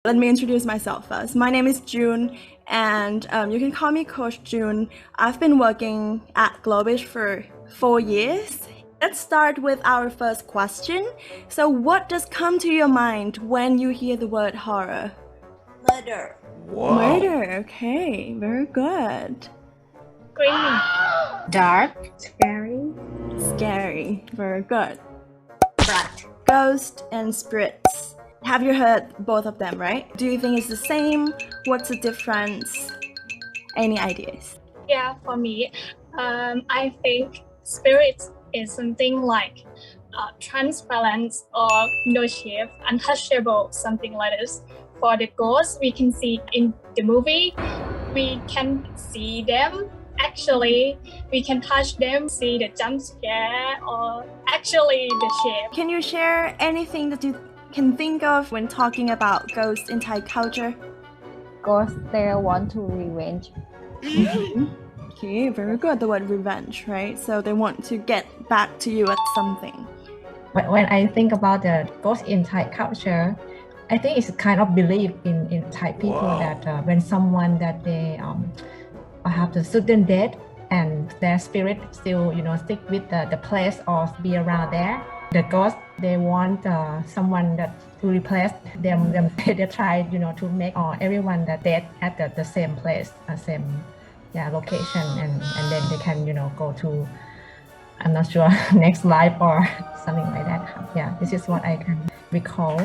Let me introduce myself first. My name is June, and you can call me Coach June. I've been working at Globish for 4 years. Let's start with our first question. So, what does come to your mind when you hear the word horror? Murder. Wow. Murder. Okay, very good. Screaming. Dark. Scary. Scary. Very good. Blood. Ghost and spirits. Have you heard both of them, right? Do you think it's the same? What's the difference? Any ideas? Yeah, for me, I think spirit is something like transparent or no shape, untouchable, something like this. For the ghosts, we can see in the movie, we can see them. Actually, we can touch them, see the jump scare, or actually the shape. Can you share anything that you can think of when talking about ghosts in Thai culture? Ghosts, they want to revenge. Okay, very good. The word revenge, right? So they want to get back to you at something. When I think about the ghost in Thai culture, I think it's kind of belief in Thai people that when someone that they have the certain death and their spirit still stick with the place or be around there, the ghost they want someone that to replace them. They try to make everyone that dead at the same place, same location, and then they can go to, I'm not sure, next life or something like that. Yeah, this is what I can recall.